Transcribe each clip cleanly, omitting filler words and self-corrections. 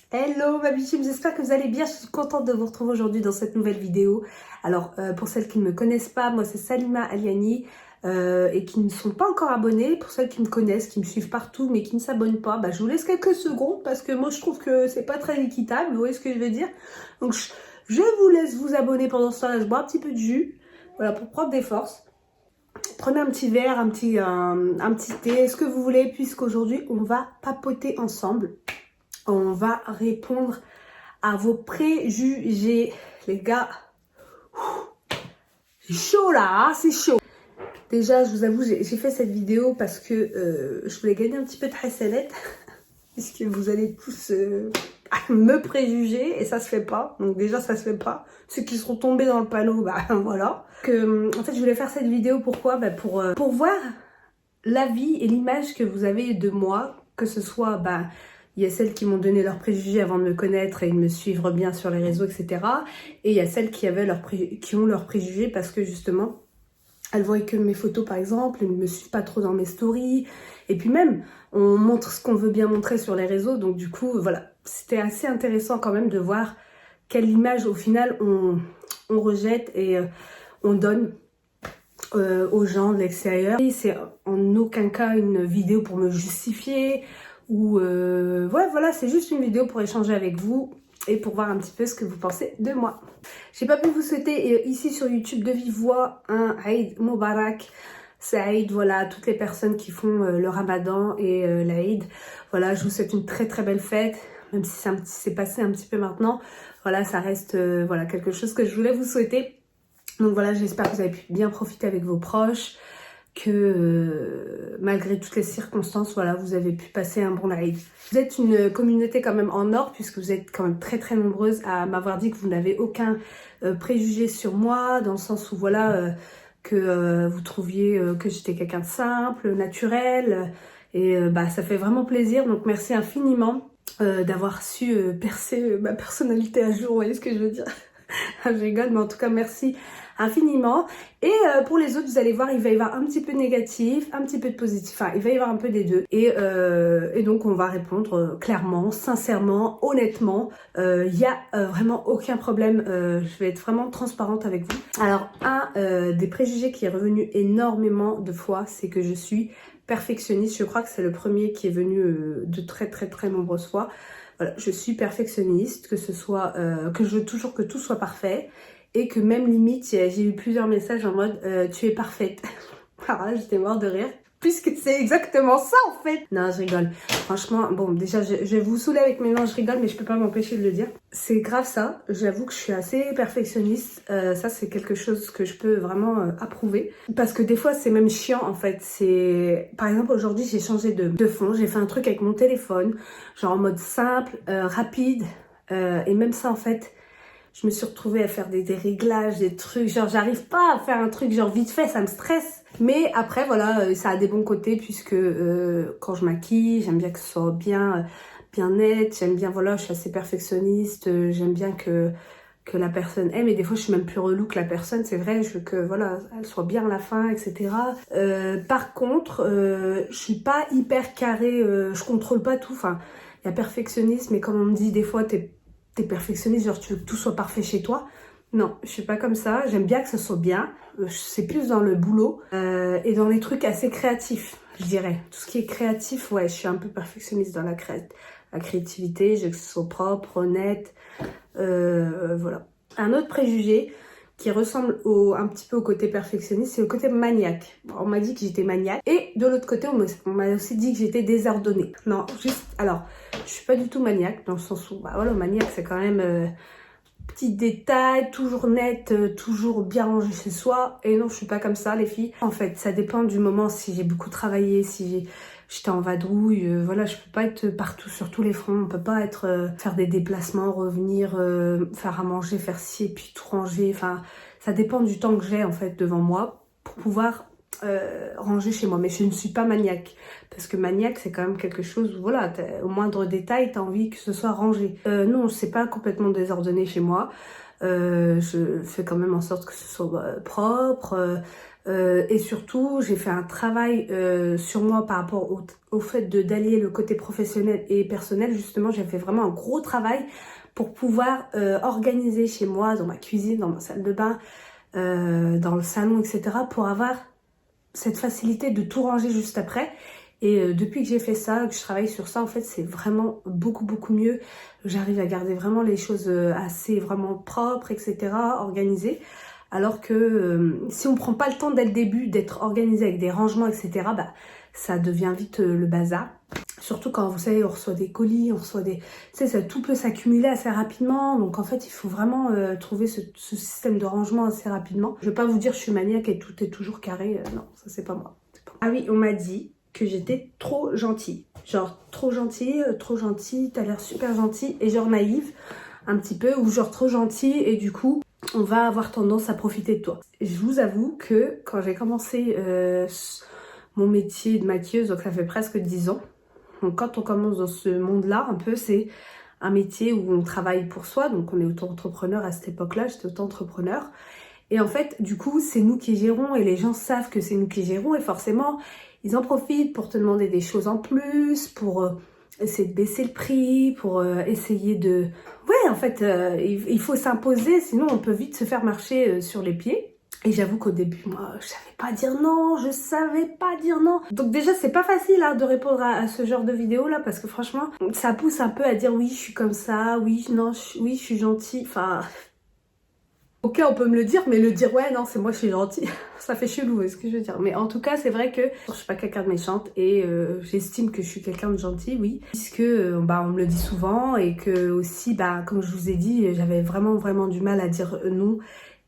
Hello ma bichime, j'espère que vous allez bien. Je suis contente de vous retrouver aujourd'hui dans cette nouvelle vidéo. Alors pour celles qui ne me connaissent pas, moi c'est Salima Aliani et qui ne sont pas encore abonnées. Pour celles qui me connaissent, qui me suivent partout mais qui ne s'abonnent pas, je vous laisse quelques secondes parce que moi je trouve que c'est pas très équitable, vous voyez ce que je veux dire. Donc je vous laisse vous abonner pendant ce temps-là, je bois un petit peu de jus, voilà, pour prendre des forces. Prenez un petit verre, un petit thé, ce que vous voulez, puisqu'aujourd'hui on va papoter ensemble. On va répondre à vos préjugés. Les gars, c'est chaud là, hein, c'est chaud. Déjà, je vous avoue, j'ai fait cette vidéo parce que je voulais gagner un petit peu de hasanat, puisque vous allez tous me préjuger, et ça se fait pas. Donc déjà, ça se fait pas. Ceux qui seront tombés dans le panneau, voilà. En fait, je voulais faire cette vidéo, pourquoi pour voir l'avis et l'image que vous avez de moi, que ce soit... il y a celles qui m'ont donné leurs préjugés avant de me connaître et de me suivre bien sur les réseaux, etc. Et il y a celles qui ont leurs préjugés parce que justement, elles voient que mes photos par exemple, elles ne me suivent pas trop dans mes stories. Et puis même, on montre ce qu'on veut bien montrer sur les réseaux. Donc du coup, voilà, c'était assez intéressant quand même de voir quelle image au final on rejette et on donne aux gens de l'extérieur. Et c'est en aucun cas une vidéo pour me justifier. Ou voilà, c'est juste une vidéo pour échanger avec vous et pour voir un petit peu ce que vous pensez de moi. J'ai pas pu vous souhaiter ici sur YouTube de vive voix un Aïd Moubarak. C'est Aïd, voilà, toutes les personnes qui font le Ramadan et l'Aïd. Voilà, je vous souhaite une très très belle fête, même si c'est passé un petit peu maintenant. Voilà, ça reste voilà, quelque chose que je voulais vous souhaiter. Donc voilà, j'espère que vous avez pu bien profiter avec vos proches, que malgré toutes les circonstances, voilà, vous avez pu passer un bon live. Vous êtes une communauté quand même en or, puisque vous êtes quand même très très nombreuses à m'avoir dit que vous n'avez aucun préjugé sur moi, dans le sens où voilà, que vous trouviez que j'étais quelqu'un de simple, naturel, et ça fait vraiment plaisir, donc merci infiniment d'avoir su percer ma personnalité à jour, vous voyez ce que je veux dire. Je rigole, mais en tout cas merci infiniment. Et pour les autres, vous allez voir, il va y avoir un petit peu de négatif, un petit peu de positif, enfin il va y avoir un peu des deux. Et donc on va répondre clairement, sincèrement, honnêtement. Il n'y a vraiment aucun problème, je vais être vraiment transparente avec vous. Alors un des préjugés qui est revenu énormément de fois, c'est que je suis perfectionniste. Je crois que c'est le premier qui est venu de très très très nombreuses fois. Voilà, je suis perfectionniste, que ce soit que je veux toujours que tout soit parfait et que même limite j'ai eu plusieurs messages en mode tu es parfaite. Ah, j'étais morte de rire. Puisque c'est exactement ça en fait. Non, je rigole. Franchement, bon, déjà, je vais vous saouler avec mes noms, je rigole, mais je peux pas m'empêcher de le dire. C'est grave ça. J'avoue que je suis assez perfectionniste. Ça, c'est quelque chose que je peux vraiment approuver. Parce que des fois, c'est même chiant en fait. C'est, par exemple, aujourd'hui, j'ai changé de fond. J'ai fait un truc avec mon téléphone, genre en mode simple, rapide. Et même ça, en fait, je me suis retrouvée à faire des réglages, des trucs, genre j'arrive pas à faire un truc genre vite fait, ça me stresse. Mais après voilà, ça a des bons côtés puisque quand je maquille, j'aime bien que ce soit bien net, j'aime bien, voilà, je suis assez perfectionniste, j'aime bien que la personne aime, et des fois je suis même plus relou que la personne, c'est vrai, je veux que voilà, elle soit bien à la fin, etc. Par contre, je suis pas hyper carrée, je contrôle pas tout, enfin, il y a perfectionnisme, mais comme on me dit des fois t'es perfectionniste, genre tu veux que tout soit parfait chez toi. Non, je suis pas comme ça. J'aime bien que ce soit bien. C'est plus dans le boulot et dans les trucs assez créatifs, je dirais. Tout ce qui est créatif, ouais, je suis un peu perfectionniste dans la créativité. Je veux que ce soit propre, honnête. Voilà. Un autre préjugé qui ressemble un petit peu au côté perfectionniste, c'est le côté maniaque. On m'a dit que j'étais maniaque. Et de l'autre côté, on m'a aussi dit que j'étais désordonnée. Non, juste... Alors, je suis pas du tout maniaque, dans le sens où, voilà, maniaque, c'est quand même... petits détails, toujours net, toujours bien rangé chez soi. Et non, je suis pas comme ça, les filles. En fait, ça dépend du moment, si j'ai beaucoup travaillé, si j'étais en vadrouille, voilà, je peux pas être partout sur tous les fronts. On peut pas être faire des déplacements, revenir, faire à manger, faire ci et puis tout ranger. Enfin, ça dépend du temps que j'ai en fait devant moi pour pouvoir ranger chez moi, mais je ne suis pas maniaque, parce que maniaque c'est quand même quelque chose où voilà, au moindre détail t'as envie que ce soit rangé. Non, c'est pas complètement désordonné chez moi, je fais quand même en sorte que ce soit propre, et surtout j'ai fait un travail sur moi par rapport au fait d'allier le côté professionnel et personnel. Justement, j'ai fait vraiment un gros travail pour pouvoir organiser chez moi, dans ma cuisine, dans ma salle de bain, dans le salon, etc., pour avoir cette facilité de tout ranger juste après. Et depuis que j'ai fait ça, que je travaille sur ça, en fait, c'est vraiment beaucoup mieux. J'arrive à garder vraiment les choses assez vraiment propres, etc., organisées. Alors que si on prend pas le temps dès le début d'être organisé avec des rangements, etc., bah, ça devient vite le bazar. Surtout quand, vous savez, on reçoit des colis, on reçoit des... Tu sais, ça, tout peut s'accumuler assez rapidement. Donc en fait, il faut vraiment trouver ce système de rangement assez rapidement. Je vais pas vous dire je suis maniaque et tout est toujours carré. Non, ça c'est pas moi. Ah oui, on m'a dit que j'étais trop gentille. Genre trop gentille, t'as l'air super gentille. Et genre naïve, un petit peu, ou genre trop gentille et du coup... on va avoir tendance à profiter de toi. Je vous avoue que quand j'ai commencé mon métier de maquilleuse, donc ça fait presque 10 ans, donc quand on commence dans ce monde-là, un peu, c'est un métier où on travaille pour soi, donc on est auto-entrepreneur à cette époque-là, j'étais auto-entrepreneur. Et en fait, du coup, c'est nous qui gérons et les gens savent que c'est nous qui gérons et forcément, ils en profitent pour te demander des choses en plus, pour essayer de baisser le prix, pour essayer de... Ouais, en fait, il faut s'imposer, sinon on peut vite se faire marcher sur les pieds. Et j'avoue qu'au début, moi, je savais pas dire non, je savais pas dire non. Donc déjà, c'est pas facile hein, de répondre à ce genre de vidéo là, parce que franchement, ça pousse un peu à dire oui, je suis comme ça, oui, non, oui, je suis gentille, enfin... Ok, on peut me le dire, mais le dire ouais, non, c'est moi, je suis gentille, ça fait chelou, est-ce que je veux dire. Mais en tout cas, c'est vrai que je suis pas quelqu'un de méchante et j'estime que je suis quelqu'un de gentil, oui. Puisque bah, on me le dit souvent et que aussi, bah, comme je vous ai dit, j'avais vraiment du mal à dire non.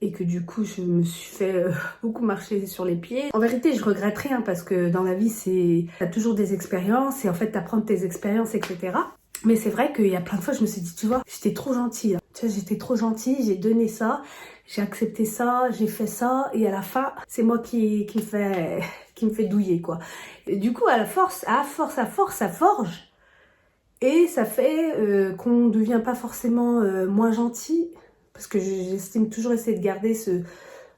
Et que du coup, je me suis fait beaucoup marcher sur les pieds. En vérité, je regrette rien parce que dans la vie, t'as toujours des expériences et en fait, t'apprends de tes expériences, etc. Mais c'est vrai qu'il y a plein de fois, je me suis dit, tu vois, j'étais trop gentille. Hein. Tu vois, j'étais trop gentille, j'ai donné ça, j'ai accepté ça, j'ai fait ça, et à la fin, c'est moi qui me fait douiller, quoi. Et du coup, à force, ça forge. Et ça fait qu'on ne devient pas forcément moins gentil, parce que j'estime toujours essayer de garder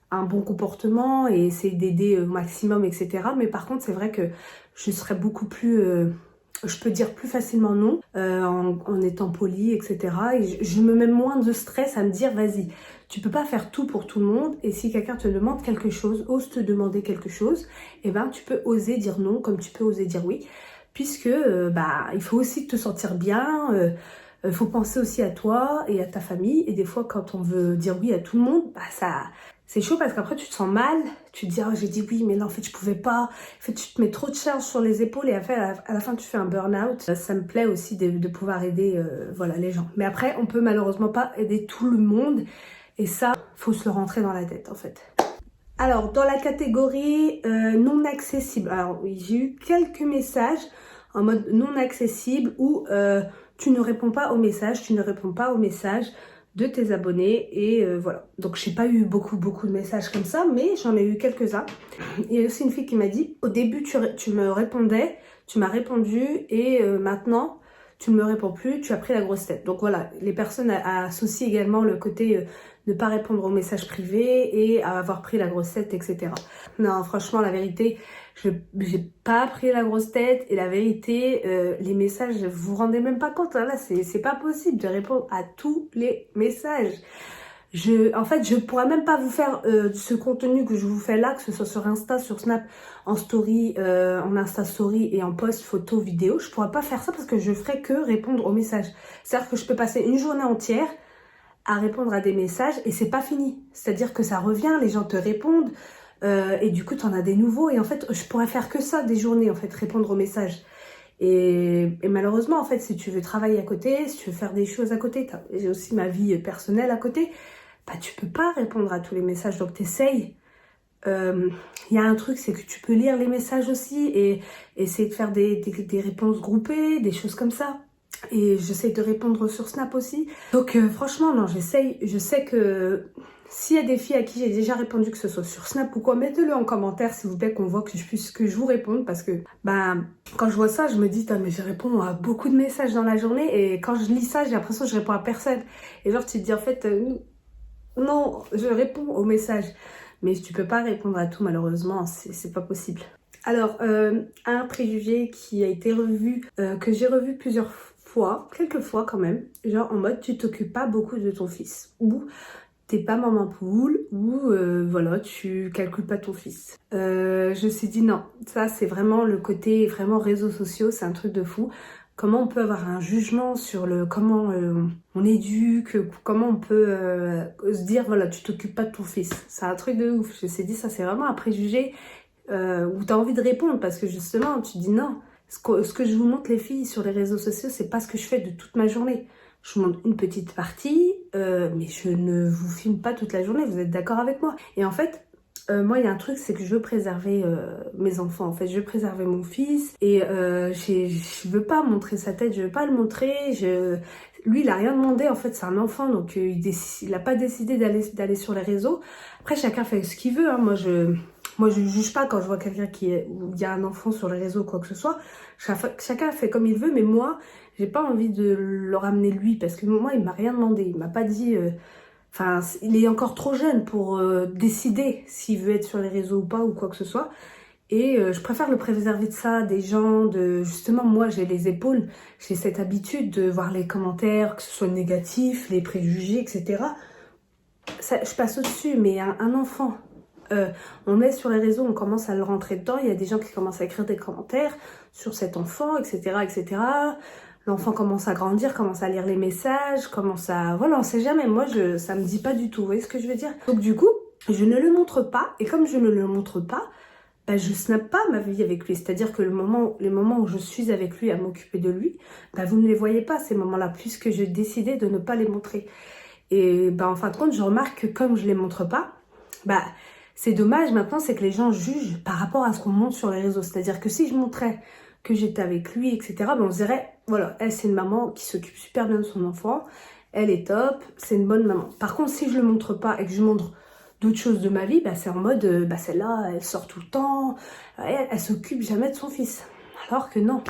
un bon comportement et essayer d'aider au maximum, etc. Mais par contre, c'est vrai que je serais beaucoup plus... je peux dire plus facilement non en étant polie, etc. Et je me mets moins de stress à me dire vas-y, tu peux pas faire tout pour tout le monde et si quelqu'un te demande quelque chose, ose te demander quelque chose, et ben tu peux oser dire non comme tu peux oser dire oui, puisque bah il faut aussi te sentir bien, faut penser aussi à toi et à ta famille et des fois quand on veut dire oui à tout le monde, bah ça... C'est chaud parce qu'après tu te sens mal, tu te dis oh j'ai dit oui mais là en fait je pouvais pas, en fait tu te mets trop de charge sur les épaules et à la fin tu fais un burn-out. Ça me plaît aussi de pouvoir aider voilà, les gens. Mais après on peut malheureusement pas aider tout le monde et ça faut se le rentrer dans la tête en fait. Alors dans la catégorie non accessible, alors oui j'ai eu quelques messages en mode non accessible où tu ne réponds pas aux messages, de tes abonnés et voilà. Donc j'ai pas eu beaucoup de messages comme ça, mais j'en ai eu quelques-uns. Il y a aussi une fille qui m'a dit au début tu me répondais, tu m'as répondu et maintenant tu ne me réponds plus, tu as pris la grosse tête. Donc voilà, les personnes associent également le côté ne pas répondre aux messages privés et à avoir pris la grosse tête, etc. Non, franchement, la vérité, j'ai pas pris la grosse tête et la vérité, les messages, vous vous rendez même pas compte, hein, là, c'est pas possible de répondre à tous les messages. En fait, je pourrais même pas vous faire ce contenu que je vous fais là, que ce soit sur Insta, sur Snap, en story, en Insta Story et en post, photo, vidéo. Je pourrais pas faire ça parce que je ferais que répondre aux messages. C'est-à-dire que je peux passer une journée entière à répondre à des messages et c'est pas fini. C'est-à-dire que ça revient, les gens te répondent et du coup, tu en as des nouveaux. Et en fait, je pourrais faire que ça des journées, en fait, répondre aux messages. Et malheureusement, en fait, si tu veux travailler à côté, si tu veux faire des choses à côté, j'ai aussi ma vie personnelle à côté, bah tu peux pas répondre à tous les messages, donc t'essayes. Il y a un truc, c'est que tu peux lire les messages aussi et essayer de faire des réponses groupées, des choses comme ça. Et j'essaie de répondre sur Snap aussi. Donc franchement, non, j'essaye. Je sais que s'il y a des filles à qui j'ai déjà répondu, que ce soit sur Snap ou quoi, mettez-le en commentaire s'il vous plaît, qu'on voit que je vous réponde, parce que bah quand je vois ça, je me dis mais je réponds à beaucoup de messages dans la journée, et quand je lis ça, j'ai l'impression que je réponds à personne. Et genre tu te dis en fait non, je réponds aux messages, mais tu peux pas répondre à tout malheureusement, c'est pas possible. Alors un préjugé qui a été revu, que j'ai revu plusieurs fois, quelques fois quand même, genre en mode tu t'occupes pas beaucoup de ton fils, ou t'es pas maman poule, ou voilà, tu calcules pas ton fils. Je me suis dit non, ça c'est vraiment le côté vraiment réseaux sociaux, c'est un truc de fou. Comment on peut avoir un jugement sur le comment on éduque, comment on peut se dire voilà, tu t'occupes pas de ton fils. C'est un truc de ouf. Je me suis dit ça c'est vraiment un préjugé où t'as envie de répondre, parce que justement tu dis non. Ce que je vous montre les filles sur les réseaux sociaux, c'est pas ce que je fais de toute ma journée. Je vous montre une petite partie, mais je ne vous filme pas toute la journée, vous êtes d'accord avec moi? Et en fait, moi il y a un truc, c'est que je veux préserver mes enfants, en fait, je veux préserver mon fils, et je veux pas montrer sa tête, je veux pas le montrer, lui il a rien demandé, en fait c'est un enfant, donc il a pas décidé d'aller sur les réseaux. Après chacun fait ce qu'il veut, hein. Moi je juge pas quand je vois quelqu'un où il y a un enfant sur les réseaux ou quoi que ce soit. Chacun fait comme il veut, mais moi j'ai pas envie de le ramener lui, parce que moi il m'a rien demandé, il m'a pas dit enfin il est encore trop jeune pour décider s'il veut être sur les réseaux ou pas ou quoi que ce soit. Et je préfère le préserver de ça, des gens, de justement moi j'ai les épaules, j'ai cette habitude de voir les commentaires, que ce soit négatif, les préjugés, etc. Ça, je passe au-dessus, mais un enfant, on met sur les réseaux, on commence à le rentrer dedans, il y a des gens qui commencent à écrire des commentaires sur cet enfant, etc., etc. L'enfant commence à grandir, commence à lire les messages, commence à... Voilà, on sait jamais, moi ça me dit pas du tout, vous voyez ce que je veux dire? Donc du coup, je ne le montre pas, et comme je ne le montre pas, bah, je snap pas ma vie avec lui, c'est-à-dire que les moments où je suis avec lui à m'occuper de lui, bah, vous ne les voyez pas ces moments-là, puisque j'ai décidé de ne pas les montrer. Et bah, en fin de compte, je remarque que comme je les montre pas, bah c'est dommage maintenant, c'est que les gens jugent par rapport à ce qu'on montre sur les réseaux. C'est-à-dire que si je montrais que j'étais avec lui, etc., ben on se dirait, voilà, elle c'est une maman qui s'occupe super bien de son enfant, elle est top, c'est une bonne maman. Par contre, si je le montre pas et que je montre d'autres choses de ma vie, bah, c'est en mode, bah, celle-là, elle sort tout le temps, elle s'occupe jamais de son fils. Alors que non,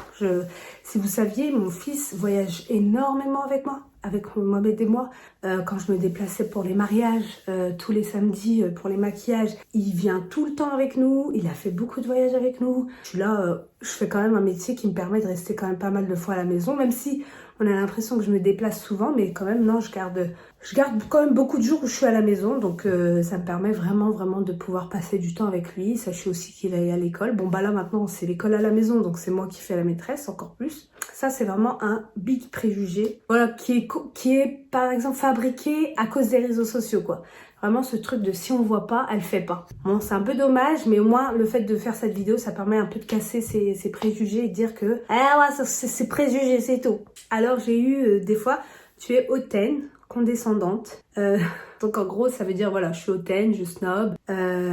si vous saviez, mon fils voyage énormément avec Mohamed et moi. Quand je me déplaçais pour les mariages, tous les samedis pour les maquillages, il vient tout le temps avec nous, il a fait beaucoup de voyages avec nous. Je suis là, je fais quand même un métier qui me permet de rester quand même pas mal de fois à la maison, même si on a l'impression que je me déplace souvent, mais quand même non, je garde quand même beaucoup de jours où je suis à la maison, donc ça me permet vraiment de pouvoir passer du temps avec lui. Sachez aussi qu'il est à l'école. Bon bah là maintenant c'est l'école à la maison, donc c'est moi qui fais la maîtresse encore plus. Ça c'est vraiment un big préjugé, voilà, qui est par exemple fabriqué à cause des réseaux sociaux quoi. Vraiment ce truc de si on voit pas, elle fait pas. Bon c'est un peu dommage, mais au moins le fait de faire cette vidéo, ça permet un peu de casser ces préjugés et de dire que ah ouais c'est préjugé, c'est tout. Alors j'ai eu des fois, tu es hautaine, condescendante. Donc en gros ça veut dire voilà, je suis hautaine, je snob.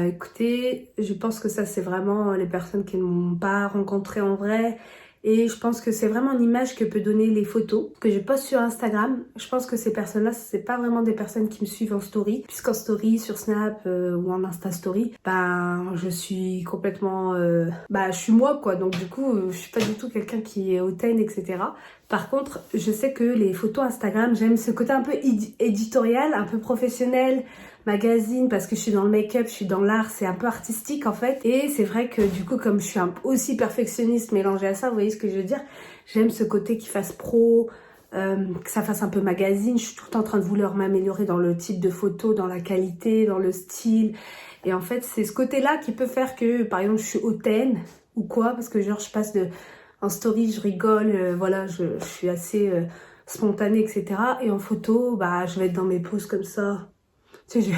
Écoutez, je pense que ça c'est vraiment les personnes qui ne m'ont pas rencontrée en vrai. Et je pense que c'est vraiment l'image que peut donner les photos que je poste sur Instagram. Je pense que ces personnes-là, c'est pas vraiment des personnes qui me suivent en story. Puisqu'en story, sur Snap ou en Insta Story, ben je suis complètement... je suis moi quoi. Donc du coup, je suis pas du tout quelqu'un qui est hautaine, etc. Par contre, je sais que les photos Instagram, j'aime ce côté un peu éditorial, un peu professionnel, magazine, parce que je suis dans le make-up, je suis dans l'art, c'est un peu artistique en fait. Et c'est vrai que du coup, comme je suis aussi perfectionniste mélangée à ça, vous voyez ce que je veux dire, j'aime ce côté qui fasse pro, que ça fasse un peu magazine. Je suis tout le temps en train de vouloir m'améliorer dans le type de photo, dans la qualité, dans le style. Et en fait, c'est ce côté-là qui peut faire que, par exemple, je suis hautaine ou quoi, parce que genre je passe en story, je rigole, voilà, je suis assez spontanée, etc. Et en photo, bah, je vais être dans mes poses comme ça. Tu sais,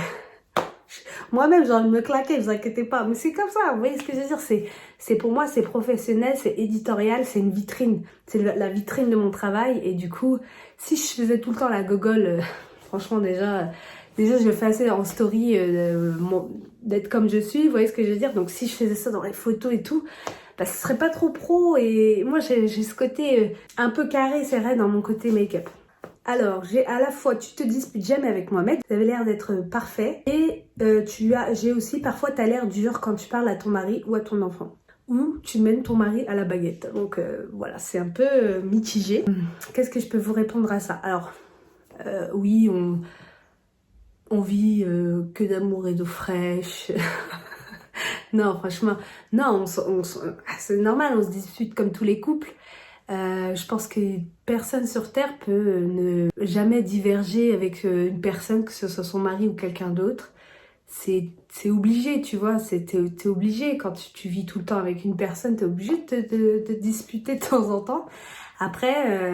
moi-même, j'ai envie de me claquer, ne vous inquiétez pas. Mais c'est comme ça, vous voyez ce que je veux dire, c'est pour moi, c'est professionnel, c'est éditorial, c'est une vitrine. C'est la vitrine de mon travail. Et du coup, si je faisais tout le temps la gogole, franchement, déjà, je le fais assez en story d'être comme je suis, vous voyez ce que je veux dire. Donc si je faisais ça dans les photos et tout, bah, ce serait pas trop pro. Et moi, j'ai ce côté un peu carré, c'est vrai, dans mon côté make-up. Alors, j'ai à la fois, tu te disputes jamais avec Mohamed, vous avez l'air d'être parfait, et j'ai aussi, parfois, tu as l'air dur quand tu parles à ton mari ou à ton enfant. Ou tu mènes ton mari à la baguette. Donc voilà, c'est un peu mitigé. Qu'est-ce que je peux vous répondre à ça? Alors, oui, on vit que d'amour et d'eau fraîche. Non, franchement, non, c'est normal, on se dispute comme tous les couples. Je pense que personne sur Terre peut ne jamais diverger avec une personne, que ce soit son mari ou quelqu'un d'autre. C'est obligé, tu vois, t'es obligé. Quand tu vis tout le temps avec une personne, t'es obligé de te disputer de temps en temps. Après,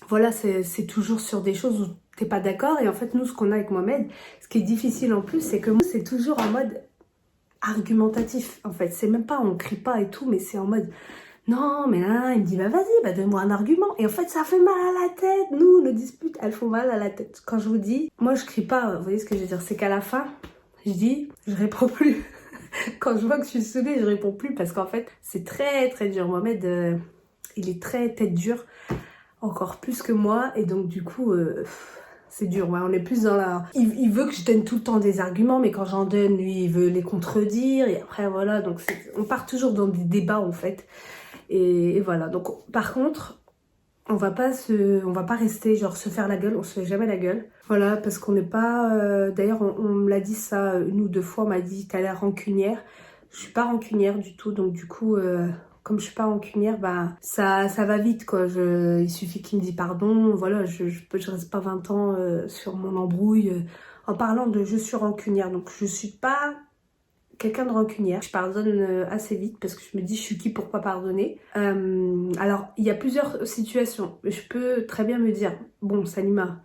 voilà, c'est toujours sur des choses où t'es pas d'accord. Et en fait, nous, ce qu'on a avec Mohamed, ce qui est difficile en plus, c'est que moi, c'est toujours en mode argumentatif, en fait. C'est même pas, on crie pas et tout, mais c'est en mode... Non, mais là, il me dit, bah vas-y, bah donne-moi un argument. Et en fait, ça fait mal à la tête. Nous, nos disputes, elles font mal à la tête. Quand je vous dis, moi, je crie pas, vous voyez ce que je veux dire, c'est qu'à la fin, je dis, je réponds plus. Quand je vois que je suis saoulée, je réponds plus parce qu'en fait, c'est très, très dur. Mohamed, il est très tête dure, encore plus que moi. Et donc, du coup, c'est dur. Ouais, on est plus dans la... Il veut que je donne tout le temps des arguments, mais quand j'en donne, lui, il veut les contredire. Et après, voilà, donc on part toujours dans des débats, en fait. Et voilà, donc par contre, on va pas rester genre se faire la gueule, on se fait jamais la gueule. Voilà, parce qu'on n'est pas... D'ailleurs, on me l'a dit ça une ou deux fois, on m'a dit t'as l'air rancunière. Je suis pas rancunière du tout, donc du coup, comme je suis pas rancunière, bah ça va vite quoi. Il suffit qu'il me dise pardon, voilà, je reste pas 20 ans sur mon embrouille en parlant de je suis rancunière. Donc je suis pas quelqu'un de rancunière. Je pardonne assez vite parce que je me dis je suis qui pour pas pardonner. Alors il y a plusieurs situations. Je peux très bien me dire bon Salima,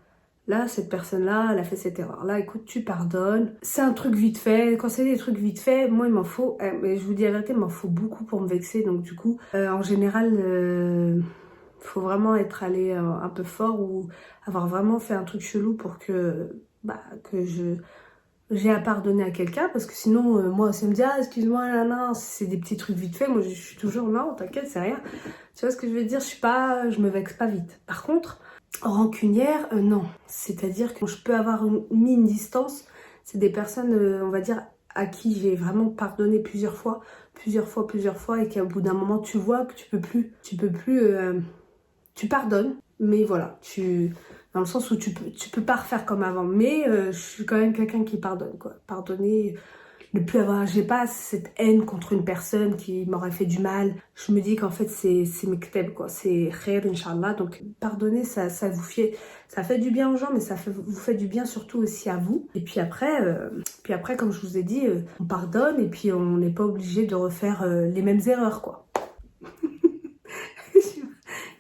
là cette personne-là elle a fait cette erreur. Là écoute tu pardonnes. C'est un truc vite fait. Quand c'est des trucs vite fait, moi il m'en faut. Mais je vous dis la vérité, il m'en faut beaucoup pour me vexer. Donc du coup en général faut vraiment être allé un peu fort ou avoir vraiment fait un truc chelou pour que j'ai à pardonner à quelqu'un parce que sinon moi ça me dit ah excuse-moi là non c'est des petits trucs vite fait, moi je suis toujours non t'inquiète c'est rien, tu vois ce que je veux dire, je me vexe pas vite. Par contre rancunière non, c'est à dire que je peux avoir mis une distance, c'est des personnes on va dire à qui j'ai vraiment pardonné plusieurs fois et qu'au bout d'un moment tu vois que tu peux plus tu pardonnes mais voilà dans le sens où tu peux pas refaire comme avant. Mais je suis quand même quelqu'un qui pardonne, quoi. Pardonner, ne plus avoir... J'ai pas cette haine contre une personne qui m'aurait fait du mal. Je me dis qu'en fait, c'est mekteb, quoi. C'est khair, Inch'Allah. Donc, pardonner, ça fait du bien aux gens, mais vous fait du bien surtout aussi à vous. Et puis après, comme je vous ai dit, on pardonne et puis on n'est pas obligé de refaire les mêmes erreurs, quoi.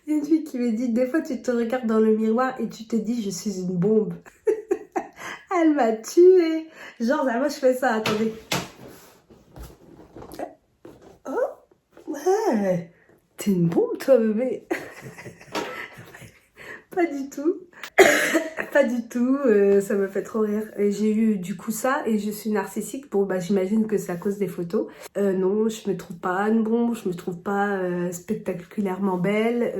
Il y a une fille qui me dit, des fois tu te regardes dans le miroir et tu te dis je suis une bombe. Elle m'a tuée. Genre moi je fais ça, attendez. Oh ouais, t'es une bombe toi bébé. Pas du tout. Pas du tout, ça me fait trop rire. J'ai eu du coup ça et je suis narcissique. Bon bah j'imagine que c'est à cause des photos. Non, je me trouve pas une bombe, je me trouve pas spectaculairement belle.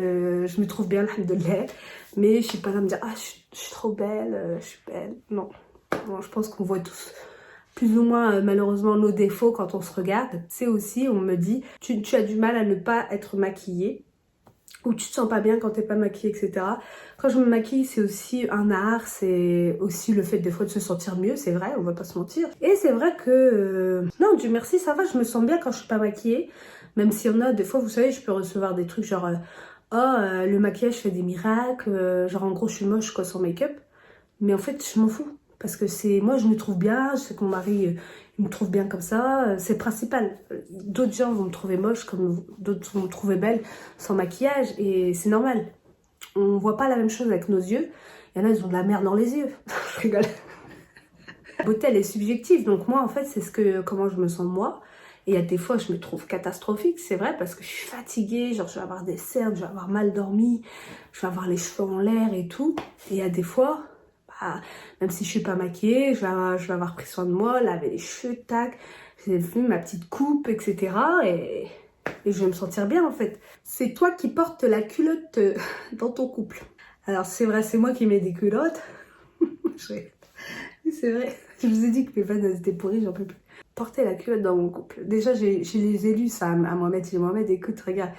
Je me trouve bien, alhamdoulilah. Mais je suis pas là à me dire ah je suis trop belle, je suis belle. Non. Bon, je pense qu'on voit tous plus ou moins malheureusement nos défauts quand on se regarde. C'est aussi, on me dit, tu as du mal à ne pas être maquillée. Ou tu te sens pas bien quand t'es pas maquillée, etc. Quand je me maquille, c'est aussi un art, c'est aussi le fait des fois de se sentir mieux, c'est vrai, on va pas se mentir. Et c'est vrai que, non, Dieu merci, ça va, je me sens bien quand je suis pas maquillée. Même s'il y en a, des fois, vous savez, je peux recevoir des trucs genre, le maquillage fait des miracles, genre en gros, je suis moche quoi sans make-up. Mais en fait, je m'en fous. Parce que moi, je me trouve bien, je sais que mon mari, il me trouve bien comme ça, c'est le principal. D'autres gens vont me trouver moche, comme d'autres vont me trouver belle, sans maquillage, et c'est normal. On voit pas la même chose avec nos yeux. Il y en a, ils ont de la merde dans les yeux. Je rigole. La beauté, elle est subjective, donc moi, en fait, comment je me sens moi. Et il y a des fois, je me trouve catastrophique, c'est vrai, parce que je suis fatiguée, genre je vais avoir des cernes, je vais avoir mal dormi, je vais avoir les cheveux en l'air et tout. Et il y a des fois... même si je suis pas maquillée, je vais avoir pris soin de moi, laver les cheveux, tac, j'ai fait ma petite coupe, etc. Et je vais me sentir bien en fait. C'est toi qui portes la culotte dans ton couple. Alors c'est vrai, c'est moi qui mets des culottes. C'est vrai, je vous ai dit que mes fans elles étaient pourries, j'en peux plus. Porter la culotte dans mon couple. Déjà, j'ai les élus ça à Mohamed. J'ai dit, Mohamed, écoute, regarde,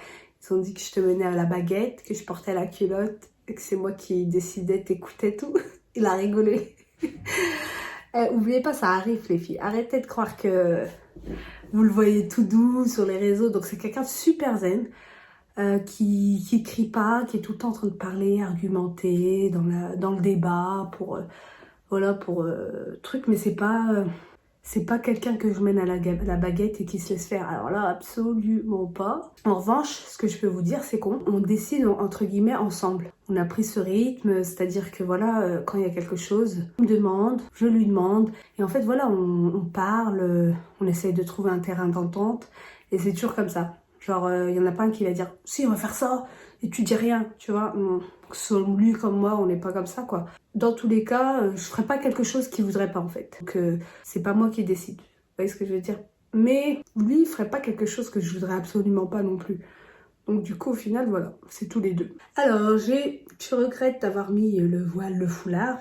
ils ont dit que je te menais à la baguette, que je portais la culotte, et que c'est moi qui décidais, t'écoutais tout. Il a rigolé. Oubliez pas, ça arrive les filles. Arrêtez de croire que vous le voyez tout doux sur les réseaux. Donc c'est quelqu'un de super zen, qui crie pas, qui est tout le temps en train de parler, argumenter dans le débat pour voilà pour truc, mais c'est pas quelqu'un que je mène à la baguette et qui se laisse faire. Alors là, absolument pas. En revanche, ce que je peux vous dire, c'est qu'on décide entre guillemets ensemble. On a pris ce rythme, c'est-à-dire que voilà, quand il y a quelque chose, il me demande, je lui demande, et en fait voilà, on parle, on essaye de trouver un terrain d'entente, et c'est toujours comme ça. Genre, il y en a pas un qui va dire, si, on va faire ça, et tu dis rien, tu vois. Soit lui comme moi, on n'est pas comme ça, quoi. Dans tous les cas, je ferai pas quelque chose qu'il voudrait pas, en fait. Donc, c'est pas moi qui décide. Vous voyez ce que je veux dire? Mais lui, il ferait pas quelque chose que je voudrais absolument pas non plus. Donc, du coup, au final, voilà, c'est tous les deux. Alors, tu regrettes d'avoir mis le voile, le foulard,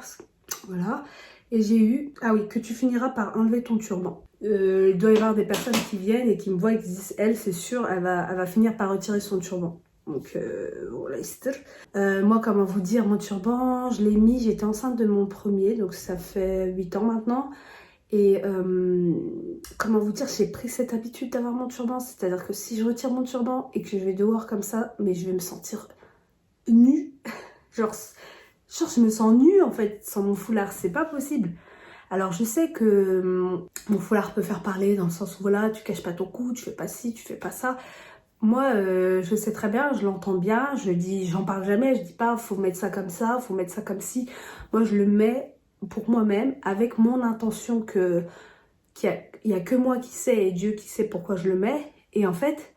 voilà. Et j'ai eu, ah oui, que tu finiras par enlever ton turban. Il doit y avoir des personnes qui viennent et qui me voient et qui disent, elle, c'est sûr, elle va finir par retirer son turban. Donc voilà, moi, comment vous dire, mon turban, je l'ai mis, j'étais enceinte de mon premier, donc ça fait 8 ans maintenant. Et comment vous dire, j'ai pris cette habitude d'avoir mon turban, c'est-à-dire que si je retire mon turban et que je vais dehors comme ça, mais je vais me sentir nue. genre je me sens nue en fait sans mon foulard, c'est pas possible. Alors je sais que mon foulard peut faire parler dans le sens où voilà, tu caches pas ton cou, tu fais pas ci, tu fais pas ça. Moi, je sais très bien, je l'entends bien, j'en parle jamais, je dis pas faut mettre ça comme ça, faut mettre ça comme ci. Moi, je le mets pour moi-même avec mon intention qu'il y a que moi qui sais et Dieu qui sait pourquoi je le mets. Et en fait,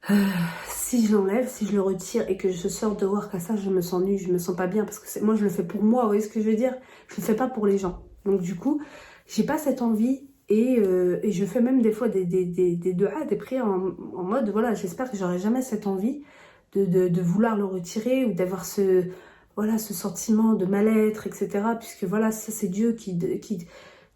si je l'enlève, si je le retire et que je sors dehors comme ça, je me sens nue, je me sens pas bien parce que moi, je le fais pour moi, vous voyez ce que je veux dire? Je le fais pas pour les gens. Donc du coup, j'ai pas cette envie. Et je fais même des fois des duas, des prières en mode, voilà, j'espère que j'aurai jamais cette envie de vouloir le retirer ou d'avoir ce sentiment de mal-être, etc. Puisque voilà, ça c'est Dieu qui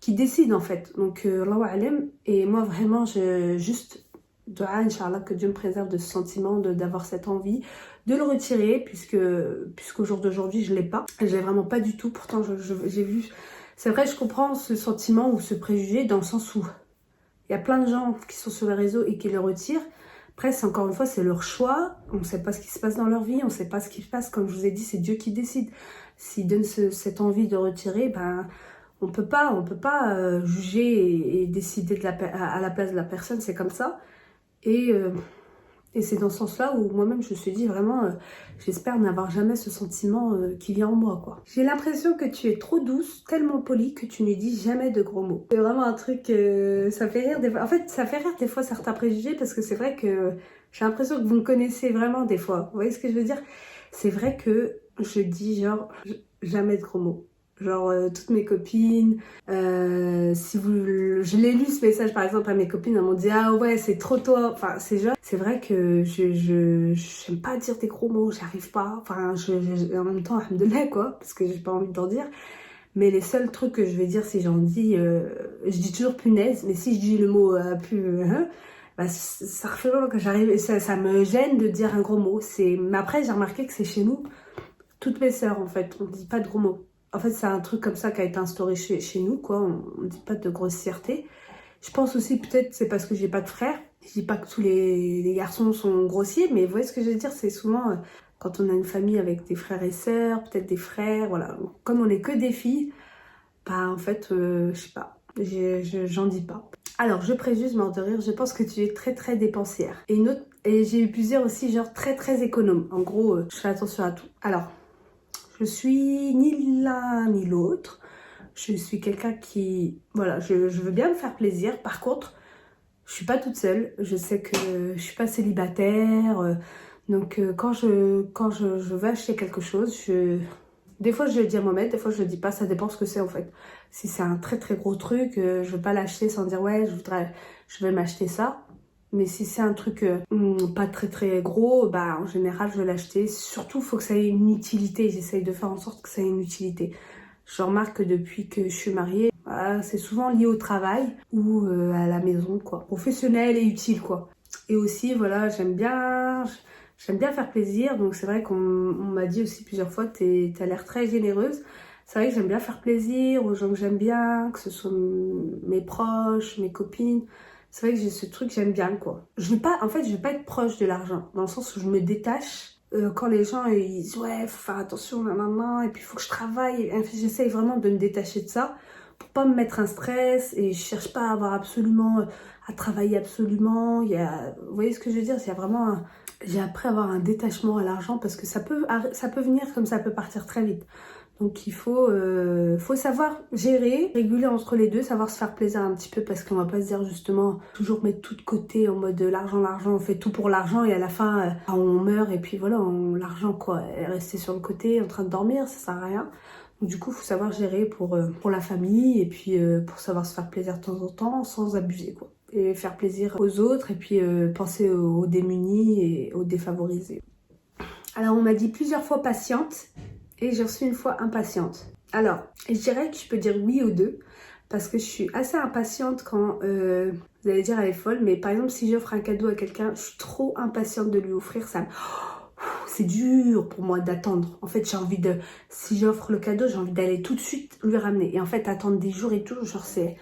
décide en fait. Donc, Allahu A'lam. Et moi vraiment, juste dua, Inch'Allah, que Dieu me préserve de ce sentiment, d'avoir cette envie de le retirer, puisqu'au jour d'aujourd'hui, je l'ai pas. Je l'ai vraiment pas du tout. Pourtant, j'ai vu... C'est vrai, je comprends ce sentiment ou ce préjugé dans le sens où il y a plein de gens qui sont sur les réseaux et qui le retirent. Après, encore une fois, c'est leur choix. On ne sait pas ce qui se passe dans leur vie, on ne sait pas ce qui se passe. Comme je vous ai dit, c'est Dieu qui décide. S'il donne cette envie de retirer, ben, on peut pas juger et décider à la place de la personne. C'est comme ça. Et c'est dans ce sens-là où moi-même je me suis dit vraiment, j'espère n'avoir jamais ce sentiment qui vient en moi, quoi. J'ai l'impression que tu es trop douce, tellement polie que tu ne dis jamais de gros mots. C'est vraiment un truc, ça fait rire des fois. En fait, ça fait rire des fois certains préjugés parce que c'est vrai que j'ai l'impression que vous me connaissez vraiment des fois. Vous voyez ce que je veux dire? C'est vrai que je dis genre jamais de gros mots. Genre toutes mes copines, je l'ai lu ce message par exemple à mes copines, elles m'ont dit ah ouais c'est trop toi, enfin c'est vrai que j'aime pas dire des gros mots, j'arrive pas, enfin en même temps alhamdoulilah quoi, parce que j'ai pas envie d'en dire, mais les seuls trucs que je vais dire si j'en dis, je dis toujours punaise, mais si je dis le mot bah, ça refait longtemps que j'arrive, ça me gêne de dire un gros mot, mais après j'ai remarqué que c'est chez nous, toutes mes sœurs en fait, on dit pas de gros mots. En fait, c'est un truc comme ça qui a été instauré chez nous, quoi. On ne dit pas de grossièreté. Je pense aussi, peut-être, c'est parce que j'ai pas de frères. Je dis pas que tous les garçons sont grossiers, mais vous voyez ce que je veux dire? C'est souvent, quand on a une famille avec des frères et sœurs, peut-être des frères, voilà. Comme on n'est que des filles, bah, en fait, je sais pas. J'en dis pas. Alors, je préjuge, mort de rire, je pense que tu es très, très dépensière. Et j'ai eu plusieurs aussi, genre, très, très économe. En gros, je fais attention à tout. Alors... Je suis ni l'un ni l'autre. Je suis quelqu'un qui... Voilà, je veux bien me faire plaisir. Par contre, je suis pas toute seule. Je sais que je suis pas célibataire. Donc, quand je veux acheter quelque chose, des fois, je le dis à moi-même, des fois, je le dis pas. Ça dépend ce que c'est, en fait. Si c'est un très, très gros truc, je veux pas l'acheter sans dire, ouais, je vais m'acheter ça. Mais si c'est un truc pas très très gros, bah en général je vais l'acheter. Surtout, il faut que ça ait une utilité. J'essaye de faire en sorte que ça ait une utilité. Je remarque que depuis que je suis mariée, c'est souvent lié au travail ou à la maison, quoi. Professionnel et utile, quoi. Et aussi, voilà, j'aime bien faire plaisir. Donc c'est vrai qu'on m'a dit aussi plusieurs fois, t'as l'air très généreuse. C'est vrai que j'aime bien faire plaisir aux gens que j'aime bien, que ce soit mes proches, mes copines. C'est vrai que j'ai ce truc, j'aime bien, quoi. En fait, je vais pas être proche de l'argent, dans le sens où je me détache. Quand les gens ils disent ouais, faut faire attention, nanana, et puis il faut que je travaille. Et, enfin, j'essaye vraiment de me détacher de ça pour pas me mettre un stress, et je cherche pas à avoir absolument, à travailler absolument. Vous voyez ce que je veux dire? Il y a vraiment j'ai appris à avoir un détachement à l'argent parce que ça peut venir comme ça peut partir très vite. Donc il faut savoir gérer, réguler entre les deux, savoir se faire plaisir un petit peu parce qu'on va pas se dire justement toujours mettre tout de côté en mode l'argent, on fait tout pour l'argent et à la fin on meurt et puis voilà, l'argent quoi, est resté sur le côté en train de dormir, ça sert à rien. Donc du coup, il faut savoir gérer pour la famille et puis pour savoir se faire plaisir de temps en temps sans abuser quoi. Et faire plaisir aux autres et puis penser aux démunis et aux défavorisés. Alors on m'a dit plusieurs fois patiente. Et j'ai reçu une fois impatiente. Alors, je dirais que je peux dire oui aux deux. Parce que je suis assez impatiente quand, vous allez dire elle est folle, mais par exemple si j'offre un cadeau à quelqu'un, je suis trop impatiente de lui offrir ça. C'est dur pour moi d'attendre. En fait, si j'offre le cadeau, j'ai envie d'aller tout de suite lui ramener. Et en fait, attendre des jours et tout, genre c'est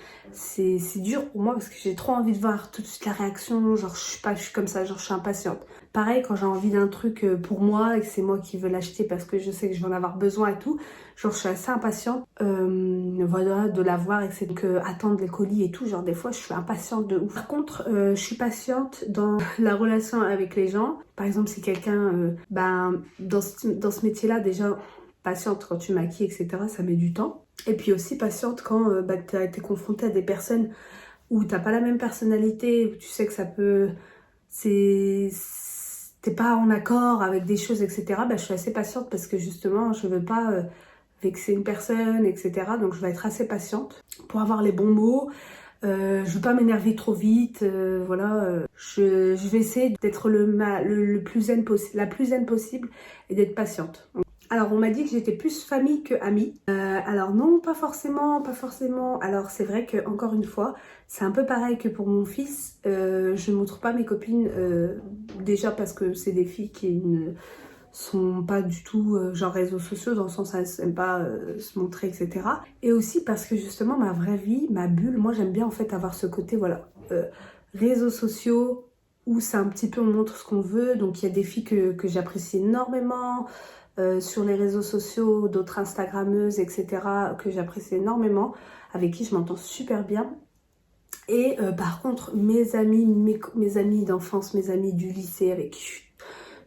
dur pour moi parce que j'ai trop envie de voir tout de suite la réaction. Genre, je suis comme ça, genre je suis impatiente. Pareil, quand j'ai envie d'un truc pour moi et que c'est moi qui veux l'acheter parce que je sais que je vais en avoir besoin et tout, genre je suis assez impatiente voilà, de l'avoir et que c'est donc attendre les colis et tout. Genre des fois, je suis impatiente de ouf. Par contre, je suis patiente dans la relation avec les gens. Par exemple, si quelqu'un, dans ce métier-là, déjà, patiente quand tu maquilles, etc., ça met du temps. Et puis aussi patiente quand tu as été confrontée à des personnes où t'as pas la même personnalité, où tu sais que ça peut... T'es pas en accord avec des choses, etc. Je suis assez patiente parce que justement, je veux pas vexer une personne, etc. Donc je vais être assez patiente pour avoir les bons mots. Je veux pas m'énerver trop vite, voilà. Je vais essayer d'être le plus zen possible, la plus zen possible et d'être patiente. Alors on m'a dit que j'étais plus famille que amie. Alors non, pas forcément, pas forcément. Alors c'est vrai que encore une fois, c'est un peu pareil que pour mon fils. Je ne montre pas mes copines déjà parce que c'est des filles qui ne sont pas du tout genre réseaux sociaux, dans le sens où elles n'aiment pas se montrer, etc. Et aussi parce que justement ma vraie vie, ma bulle, moi j'aime bien en fait avoir ce côté, voilà, réseaux sociaux où c'est un petit peu on montre ce qu'on veut. Donc il y a des filles que j'apprécie énormément sur les réseaux sociaux, d'autres Instagrammeuses, etc. que j'apprécie énormément, avec qui je m'entends super bien. Et par contre mes amis d'enfance, mes amis du lycée avec qui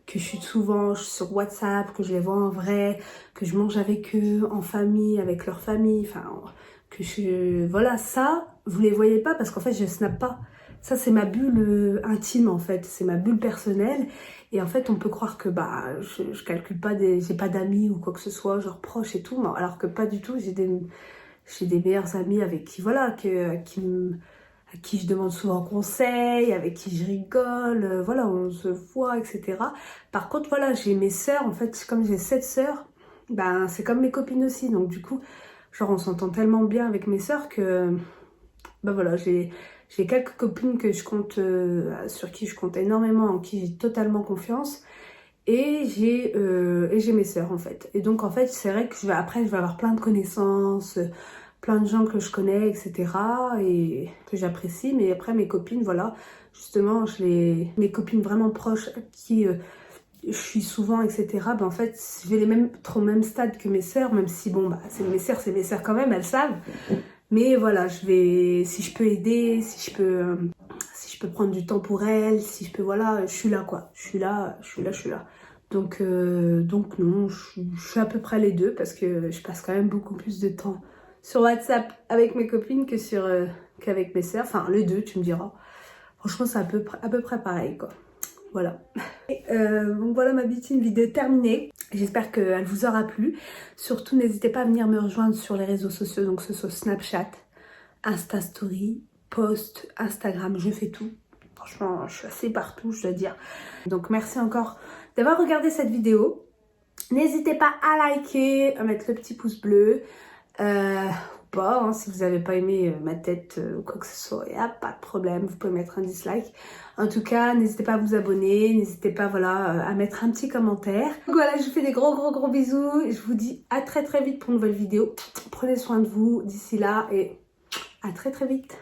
que je suis souvent sur WhatsApp, que je les vois en vrai, que je mange avec eux en famille, avec leur famille, enfin, voilà, ça, vous les voyez pas parce qu'en fait, je snap pas. Ça, c'est ma bulle intime, en fait. C'est ma bulle personnelle. Et en fait, on peut croire que, je calcule pas j'ai pas d'amis ou quoi que ce soit, genre proches et tout, alors que pas du tout. J'ai des meilleurs amis avec qui, voilà, à qui je demande souvent conseil, avec qui je rigole, voilà, on se voit, etc. Par contre, voilà, j'ai mes sœurs, en fait, comme j'ai 7 sœurs, c'est comme mes copines aussi, donc du coup, genre, on s'entend tellement bien avec mes sœurs que, voilà, j'ai quelques copines que je compte, sur qui je compte énormément, en qui j'ai totalement confiance, et j'ai mes sœurs, en fait. Et donc, en fait, c'est vrai que je vais avoir plein de connaissances, plein de gens que je connais, etc. et que j'apprécie. Mais après, mes copines, voilà, justement, mes copines vraiment proches à qui je suis souvent, etc. En fait, je vais les mettre au même stade que mes sœurs, même si, bon, c'est mes sœurs quand même, elles savent. Mais voilà, si je peux aider, si je peux prendre du temps pour elles, si je peux, voilà, je suis là, quoi. Je suis là. Donc non, je suis à peu près les deux parce que je passe quand même beaucoup plus de temps sur WhatsApp avec mes copines qu'avec mes sœurs. Enfin, les deux, tu me diras. Franchement, c'est à peu près pareil, quoi. Voilà. Donc voilà ma petite vidéo terminée. J'espère qu'elle vous aura plu. Surtout, n'hésitez pas à venir me rejoindre sur les réseaux sociaux, donc que ce soit Snapchat, Insta Story, Post, Instagram, je fais tout. Franchement, je suis assez partout, je dois dire. Donc merci encore d'avoir regardé cette vidéo. N'hésitez pas à liker, à mettre le petit pouce bleu. Ou pas, hein, si vous n'avez pas aimé ma tête ou quoi que ce soit, il n'y a pas de problème, vous pouvez mettre un dislike. En tout cas, n'hésitez pas à vous abonner, n'hésitez pas voilà, à mettre un petit commentaire. Donc voilà, je vous fais des gros bisous et je vous dis à très vite pour une nouvelle vidéo. Prenez soin de vous d'ici là et à très vite.